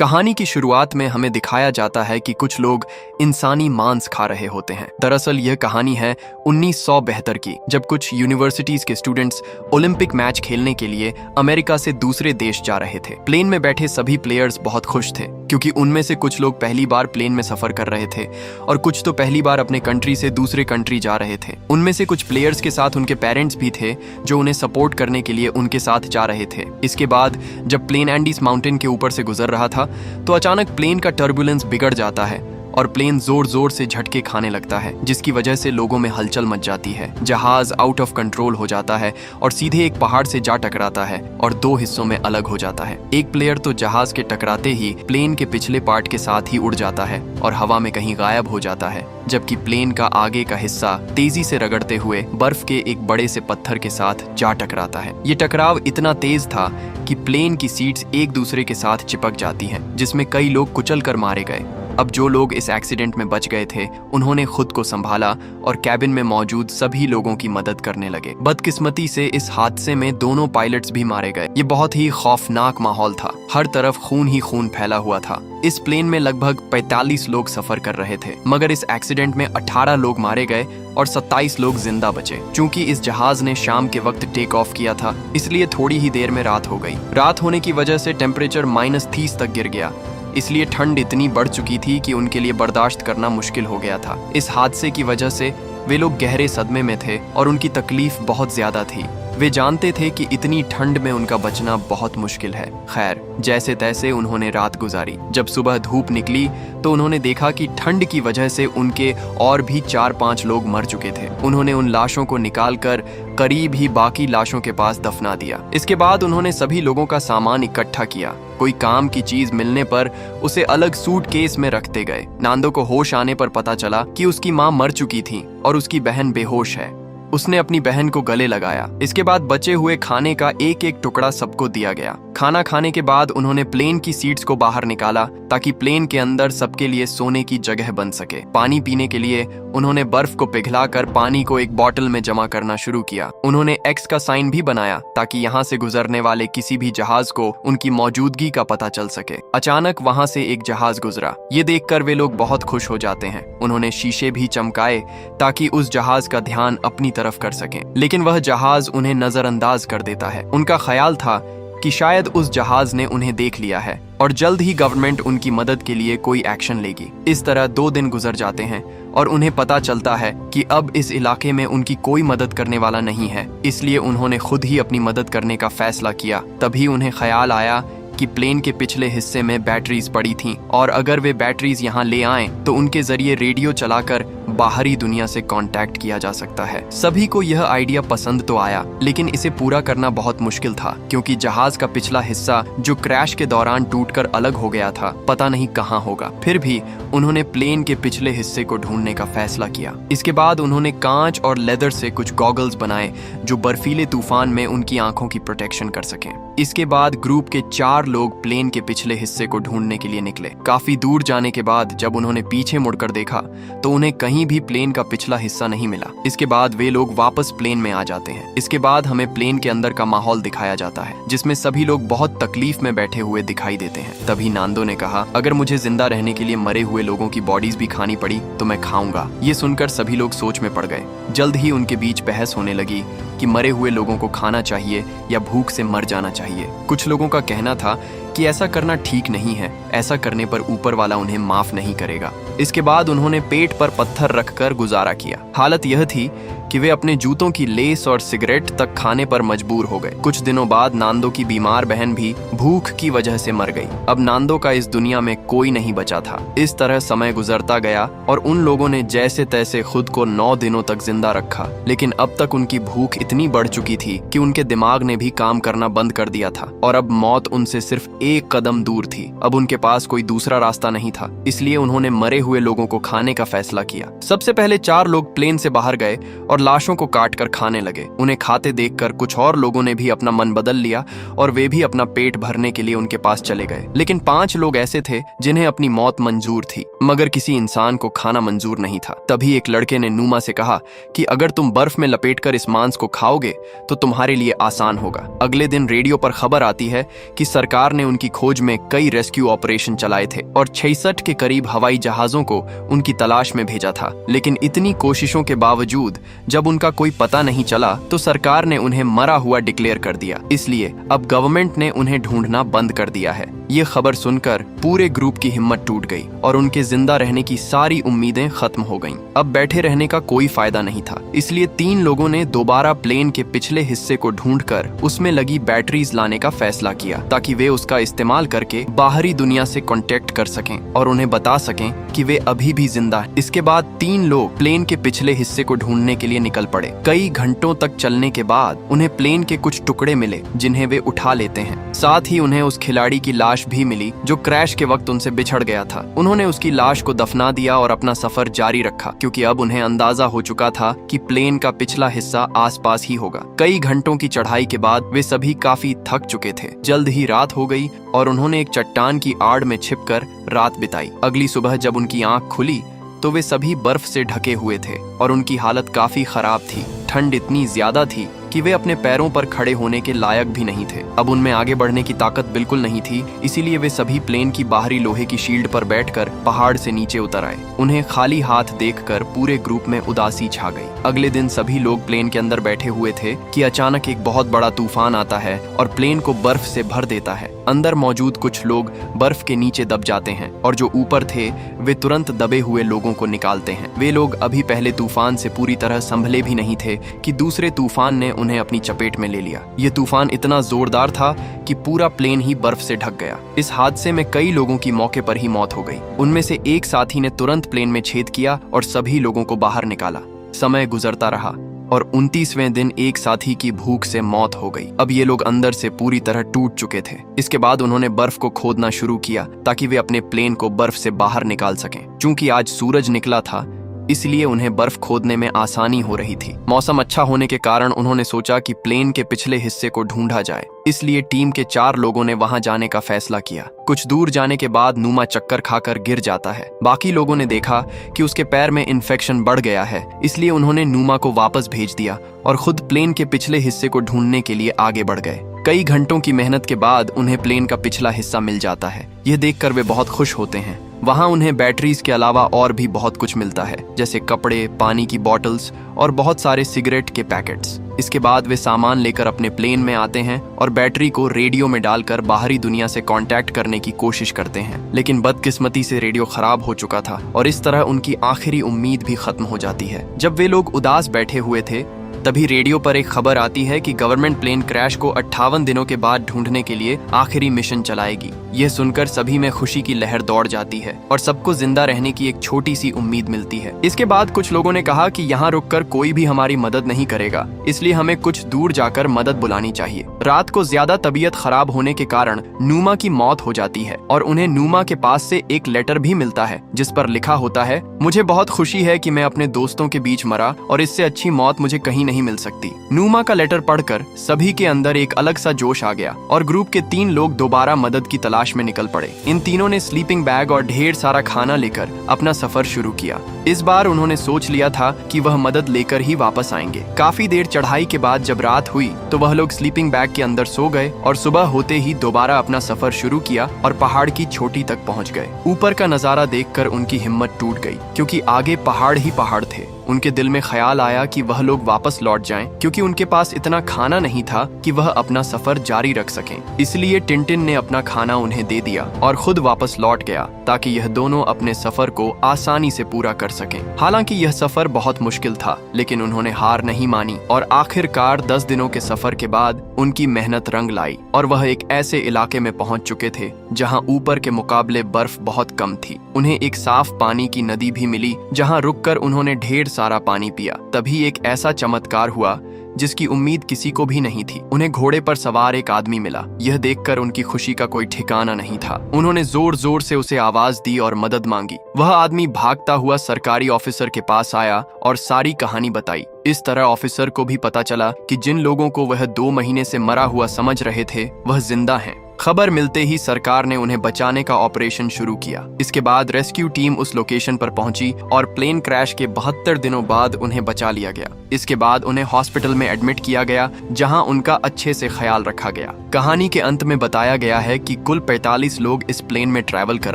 कहानी की शुरुआत में हमें दिखाया जाता है कि कुछ लोग इंसानी मांस खा रहे होते हैं। दरअसल यह कहानी है 1972 की, जब कुछ यूनिवर्सिटीज के स्टूडेंट्स ओलंपिक मैच खेलने के लिए अमेरिका से दूसरे देश जा रहे थे। प्लेन में बैठे सभी प्लेयर्स बहुत खुश थे क्योंकि उनमें से कुछ लोग पहली बार प्लेन में सफर कर रहे थे और कुछ तो पहली बार अपने कंट्री से दूसरे कंट्री जा रहे थे। उनमें से कुछ प्लेयर्स के साथ उनके पेरेंट्स भी थे जो उन्हें सपोर्ट करने के लिए उनके साथ जा रहे थे। इसके बाद जब प्लेन एंडीज माउंटेन के ऊपर से गुजर रहा था तो अचानक प्लेन का टर्बुलेंस बिगड़ जाता है और प्लेन जोर जोर से झटके खाने लगता है, जिसकी वजह से लोगों में हलचल मच जाती है। जहाज आउट ऑफ कंट्रोल हो जाता है और सीधे एक पहाड़ से जा टकराता है और दो हिस्सों में अलग हो जाता है। एक प्लेयर तो जहाज के टकराते ही प्लेन के पिछले पार्ट के साथ ही उड़ जाता है और हवा में कहीं गायब हो जाता है, जबकि प्लेन का आगे का हिस्सा तेजी से रगड़ते हुए बर्फ के एक बड़े से पत्थर के साथ जा टकराता है। ये टकराव इतना तेज था कि प्लेन की सीट्स एक दूसरे के साथ चिपक जाती हैं, जिसमें कई लोग कुचल कर मारे गए। अब जो लोग इस एक्सीडेंट में बच गए थे उन्होंने खुद को संभाला और कैबिन में मौजूद सभी लोगों की मदद करने लगे। बदकिस्मती से इस हादसे में दोनों पायलट्स भी मारे गए। ये बहुत ही खौफनाक माहौल था, हर तरफ खून ही खून फैला हुआ था। इस प्लेन में लगभग 45 लोग सफर कर रहे थे, मगर इस एक्सीडेंट में 18 लोग मारे गए और 27 लोग जिंदा बचे। चूंकि इस जहाज ने शाम के वक्त टेक ऑफ किया था, इसलिए थोड़ी ही देर में रात हो गई। रात होने की वजह से टेम्परेचर -30 तक गिर गया, इसलिए ठंड इतनी बढ़ चुकी थी कि उनके लिए बर्दाश्त करना मुश्किल हो गया था। इस हादसे की वजह से वे लोग गहरे सदमे में थे और उनकी तकलीफ बहुत ज्यादा थी। वे जानते थे कि इतनी ठंड में उनका बचना बहुत मुश्किल है। खैर, जैसे तैसे उन्होंने रात गुजारी। जब सुबह धूप निकली तो उन्होंने देखा कि ठंड की वजह से उनके और भी 4-5 लोग मर चुके थे। उन्होंने उन लाशों को निकालकर करीब ही बाकी लाशों के पास दफना दिया। इसके बाद उन्होंने सभी लोगों का सामान इकट्ठा किया। कोई काम की चीज मिलने पर उसे अलग सूटकेस में रखते गए। नांदो को होश आने पर पता चला कि उसकी माँ मर चुकी थी और उसकी बहन बेहोश है। उसने अपनी बहन को गले लगाया। इसके बाद बचे हुए खाने का एक एक टुकड़ा सबको दिया गया। खाना खाने के बाद उन्होंने प्लेन की सीट्स को बाहर निकाला ताकि प्लेन के अंदर सबके लिए सोने की जगह बन सके। पानी पीने के लिए उन्होंने बर्फ को पिघलाकर पानी को एक बोतल में जमा करना शुरू किया। उन्होंने एक्स का साइन भी बनाया ताकि यहाँ से गुजरने वाले किसी भी जहाज को उनकी मौजूदगी का पता चल सके। अचानक वहाँ से एक जहाज गुजरा। ये देखकर वे लोग बहुत खुश हो जाते हैं। उन्होंने शीशे भी चमकाए ताकि उस जहाज का ध्यान अपनी तरफ कर सकें, लेकिन वह जहाज उन्हें नजरअंदाज कर देता है। उनका ख्याल था कि शायद उस जहाज ने उन्हें देख लिया है और जल्द ही गवर्नमेंट उनकी मदद के लिए कोई एक्शन लेगी। इस तरह 2 दिन गुजर जाते हैं और उन्हें पता चलता है कि अब इस इलाके में उनकी कोई मदद करने वाला नहीं है, इसलिए उन्होंने खुद ही अपनी मदद करने का फैसला किया। तभी उन्हें ख्याल आया कि प्लेन के पिछले हिस्से में बैटरीज पड़ी थीं और अगर वे बैटरीज यहाँ ले आएं तो उनके जरिए रेडियो चलाकर बाहरी दुनिया से कांटेक्ट किया जा सकता है। सभी को यह आइडिया पसंद तो आया, लेकिन इसे पूरा करना बहुत मुश्किल था क्योंकि जहाज का पिछला हिस्सा जो क्रैश के दौरान टूटकर अलग हो गया था, पता नहीं कहाँ होगा। फिर भी उन्होंने प्लेन के पिछले हिस्से को ढूंढने का फैसला किया। इसके बाद उन्होंने कांच और लेदर से कुछ गॉगल्स बनाए जो बर्फीले तूफान में उनकी आंखों की प्रोटेक्शन कर सकें। इसके बाद ग्रुप के 4 लोग प्लेन के पिछले हिस्से को ढूंढने के लिए निकले। काफी दूर जाने के बाद जब उन्होंने पीछे मुड़कर देखा तो उन्हें कहीं भी प्लेन का पिछला हिस्सा नहीं मिला। इसके बाद वे लोग वापस प्लेन में आ जाते हैं। इसके बाद हमें प्लेन के अंदर का माहौल दिखाया जाता है जिसमें सभी लोग बहुत तकलीफ में बैठे हुए दिखाई देते हैं। तभी नांदो ने कहा, अगर मुझे जिंदा रहने के लिए मरे हुए लोगों की बॉडीज भी खानी पड़ी तो मैं खाऊंगा। ये सुनकर सभी लोग सोच में पड़ गए। जल्द ही उनके बीच बहस होने लगी कि मरे हुए लोगों को खाना चाहिए या भूख से मर जाना चाहिए। कुछ लोगों का कहना था कि ऐसा करना ठीक नहीं है, ऐसा करने पर ऊपर वाला उन्हें माफ नहीं करेगा। इसके बाद उन्होंने पेट पर पत्थर रखकर गुजारा किया। हालत यह थी कि वे अपने जूतों की लेस और सिगरेट तक खाने पर मजबूर हो गए। कुछ दिनों बाद नांदो की बीमार बहन भी भूख की वजह से मर गई। अब नांदो का इस दुनिया में कोई नहीं बचा था। इस तरह समय गुजरता गया और उन लोगों ने जैसे तैसे खुद को 9 दिनों तक जिंदा रखा, लेकिन अब तक उनकी भूख इतनी बढ़ चुकी थी कि उनके दिमाग ने भी काम करना बंद कर दिया था और अब मौत उनसे सिर्फ 1 कदम दूर थी। अब उनके पास कोई दूसरा रास्ता नहीं था, इसलिए उन्होंने मरे हुए लोगों को खाने का फैसला किया। सबसे पहले 4 लोग प्लेन से बाहर गए और लाशों को काटकर खाने लगे। उन्हें खाते देखकर कुछ और लोगों ने भी अपना मन बदल लिया और वे भी अपना पेट भरने के लिए उनके पास चले गए। लेकिन 5 लोग ऐसे थे जिन्हें अपनी मौत मंजूर थी। मगर किसी इंसान को खाना मंजूर नहीं था। तभी एक लड़के ने नूमा से कहा कि अगर तुम बर्फ में लपेटकर इस मांस को खाओगे तो तुम्हारे लिए आसान होगा। अगले दिन रेडियो पर खबर आती है कि सरकार ने उनकी खोज में कई रेस्क्यू ऑपरेशन चलाए थे और 66 के करीब हवाई जहाजों को उनकी तलाश में भेजा था। लेकिन इतनी कोशिशों के बावजूद जब उनका कोई पता नहीं चला तो सरकार ने उन्हें मरा हुआ डिक्लेयर कर दिया। इसलिए अब गवर्नमेंट ने उन्हें ढूंढना बंद कर दिया है। ये खबर सुनकर पूरे ग्रुप की हिम्मत टूट गई और उनके जिंदा रहने की सारी उम्मीदें खत्म हो गईं। अब बैठे रहने का कोई फायदा नहीं था, इसलिए 3 लोगों ने दोबारा प्लेन के पिछले हिस्से को ढूंढकर उसमें लगी बैटरीज लाने का फैसला किया ताकि वे उसका इस्तेमाल करके बाहरी दुनिया से कांटेक्ट कर सकें और उन्हें बता सकें कि वे अभी भी जिंदा हैं। इसके बाद 3 लोग प्लेन के पिछले हिस्से को ढूंढने के लिए निकल पड़े। कई घंटों तक चलने के बाद उन्हें प्लेन के कुछ टुकड़े मिले जिन्हें वे उठा लेते हैं। साथ ही उन्हें उस खिलाड़ी की लाश भी मिली जो क्रैश के वक्त उनसे बिछड़ गया था। उन्होंने उसकी लाश को दफना दिया और अपना सफर जारी रखा क्योंकि अब उन्हें अंदाजा हो चुका था कि प्लेन का पिछला हिस्सा आसपास ही होगा। कई घंटों की चढ़ाई के बाद वे सभी काफी थक चुके थे। जल्द ही रात हो गई और उन्होंने एक चट्टान की आड़ में छिपकर रात बिताई। अगली सुबह जब उनकी आंख खुली तो वे सभी बर्फ से ढके हुए थे और उनकी हालत काफी खराब थी। ठंड इतनी ज्यादा थी कि वे अपने पैरों पर खड़े होने के लायक भी नहीं थे। अब उनमें आगे बढ़ने की ताकत बिल्कुल नहीं थी, इसीलिए वे सभी प्लेन की बाहरी लोहे की शील्ड पर बैठकर पहाड़ से नीचे उतर आए। उन्हें खाली हाथ देखकर पूरे ग्रुप में उदासी छा गई। अगले दिन सभी लोग प्लेन के अंदर बैठे हुए थे कि अचानक एक बहुत बड़ा तूफान आता है और प्लेन को बर्फ से भर देता है। अंदर मौजूद कुछ लोग बर्फ के नीचे दब जाते हैं और जो ऊपर थे वे तुरंत दबे हुए लोगों को निकालते हैं। वे लोग अभी पहले तूफान से पूरी तरह संभले भी नहीं थे कि दूसरे तूफान ने उन्हें अपनी चपेट में ले लिया। ये तूफान इतना जोरदार था कि पूरा प्लेन ही बर्फ से ढक गया। इस हादसे में कई लोगों की मौके पर ही मौत हो गई। उनमें से एक साथी ने तुरंत प्लेन में छेद किया और सभी लोगों को बाहर निकाला। समय गुजरता रहा और 29वें दिन एक साथी की भूख से मौत हो गई। अब ये लोग अंदर से पूरी तरह टूट चुके थे। इसके बाद उन्होंने बर्फ को खोदना शुरू किया ताकि वे अपने प्लेन को बर्फ से बाहर निकाल सकें। चूंकि आज सूरज निकला था इसलिए उन्हें बर्फ खोदने में आसानी हो रही थी। मौसम अच्छा होने के कारण उन्होंने सोचा कि प्लेन के पिछले हिस्से को ढूंढा जाए। इसलिए टीम के 4 लोगों ने वहां जाने का फैसला किया। कुछ दूर जाने के बाद नूमा चक्कर खाकर गिर जाता है। बाकी लोगों ने देखा कि उसके पैर में इन्फेक्शन बढ़ गया है, इसलिए उन्होंने नूमा को वापस भेज दिया और खुद प्लेन के पिछले हिस्से को ढूंढने के लिए आगे बढ़ गए। कई घंटों की मेहनत के बाद उन्हें प्लेन का पिछला हिस्सा मिल जाता है। यह देखकर वे बहुत खुश होते हैं। वहां उन्हें बैटरीज के अलावा और भी बहुत कुछ मिलता है, जैसे कपड़े, पानी की बॉटल्स और बहुत सारे सिगरेट के पैकेट्स। इसके बाद वे सामान लेकर अपने प्लेन में आते हैं और बैटरी को रेडियो में डालकर बाहरी दुनिया से कांटेक्ट करने की कोशिश करते हैं। लेकिन बदकिस्मती से रेडियो खराब हो चुका था और इस तरह उनकी आखिरी उम्मीद भी खत्म हो जाती है। जब वे लोग उदास बैठे हुए थे तभी रेडियो पर एक खबर आती है कि गवर्नमेंट प्लेन क्रैश को 58 दिनों के बाद ढूंढने के लिए आखिरी मिशन चलाएगी। यह सुनकर सभी में खुशी की लहर दौड़ जाती है और सबको जिंदा रहने की एक छोटी सी उम्मीद मिलती है। इसके बाद कुछ लोगों ने कहा कि यहाँ रुककर कोई भी हमारी मदद नहीं करेगा, इसलिए हमें कुछ दूर जाकर मदद बुलानी चाहिए। रात को ज्यादा तबीयत खराब होने के कारण नूमा की मौत हो जाती है और उन्हें नूमा के पास से एक लेटर भी मिलता है जिस पर लिखा होता है, मुझे बहुत खुशी है कि मैं अपने दोस्तों के बीच मरा और इससे अच्छी मौत मुझे कहीं नहीं मिल सकती। नूमा का लेटर पढ़कर सभी के अंदर एक अलग सा जोश आ गया और ग्रुप के 3 लोग दोबारा मदद की तलाश में निकल पड़े। इन तीनों ने स्लीपिंग बैग और ढेर सारा खाना लेकर अपना सफर शुरू किया। इस बार उन्होंने सोच लिया था कि वह मदद लेकर ही वापस आएंगे। काफी देर चढ़ाई के बाद जब रात हुई तो वह लोग स्लीपिंग बैग के अंदर सो गए और सुबह होते ही दोबारा अपना सफर शुरू किया और पहाड़ की चोटी तक पहुंच गए। ऊपर का नजारा देखकर उनकी हिम्मत टूट गई क्योंकि आगे पहाड़ ही पहाड़ थे। उनके दिल में ख्याल आया कि वह लोग वापस लौट जाएं क्योंकि उनके पास इतना खाना नहीं था कि वह अपना सफर जारी रख सकें। इसलिए टिंटिन ने अपना खाना उन्हें दे दिया और खुद वापस लौट गया ताकि यह दोनों अपने सफर को आसानी से पूरा कर सकें। हालांकि यह सफर बहुत मुश्किल था, लेकिन उन्होंने हार नहीं मानी और आखिरकार 10 दिनों के सफर के बाद उनकी मेहनत रंग लाई और वह एक ऐसे इलाके में पहुंच चुके थे जहां ऊपर के मुकाबले बर्फ बहुत कम थी। उन्हें एक साफ पानी की नदी भी मिली जहां रुककर उन्होंने ढेर सारा पानी पिया। तभी एक ऐसा चमत्कार हुआ जिसकी उम्मीद किसी को भी नहीं थी। उन्हें घोड़े पर सवार एक आदमी मिला। यह देखकर उनकी खुशी का कोई ठिकाना नहीं था। उन्होंने जोर जोर से उसे आवाज दी और मदद मांगी। वह आदमी भागता हुआ सरकारी ऑफिसर के पास आया और सारी कहानी बताई। इस तरह ऑफिसर को भी पता चला कि जिन लोगों को वह 2 महीने से मरा हुआ समझ रहे थे वह जिंदा हैं। खबर मिलते ही सरकार ने उन्हें बचाने का ऑपरेशन शुरू किया। इसके बाद रेस्क्यू टीम उस लोकेशन पर पहुंची और प्लेन क्रैश के 72 दिनों बाद उन्हें बचा लिया गया। इसके बाद उन्हें हॉस्पिटल में एडमिट किया गया, जहां उनका अच्छे से ख्याल रखा गया। कहानी के अंत में बताया गया है कि कुल 45 लोग इस प्लेन में ट्रैवल कर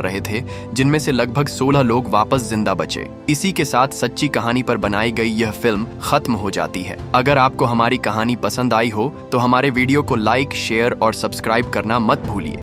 रहे थे, जिनमें से लगभग 16 लोग वापस जिंदा बचे। इसी के साथ सच्ची कहानी पर बनाई गई यह फिल्म खत्म हो जाती है। अगर आपको हमारी कहानी पसंद आई हो तो हमारे वीडियो को लाइक, शेयर और सब्सक्राइब करना मत भूलिए।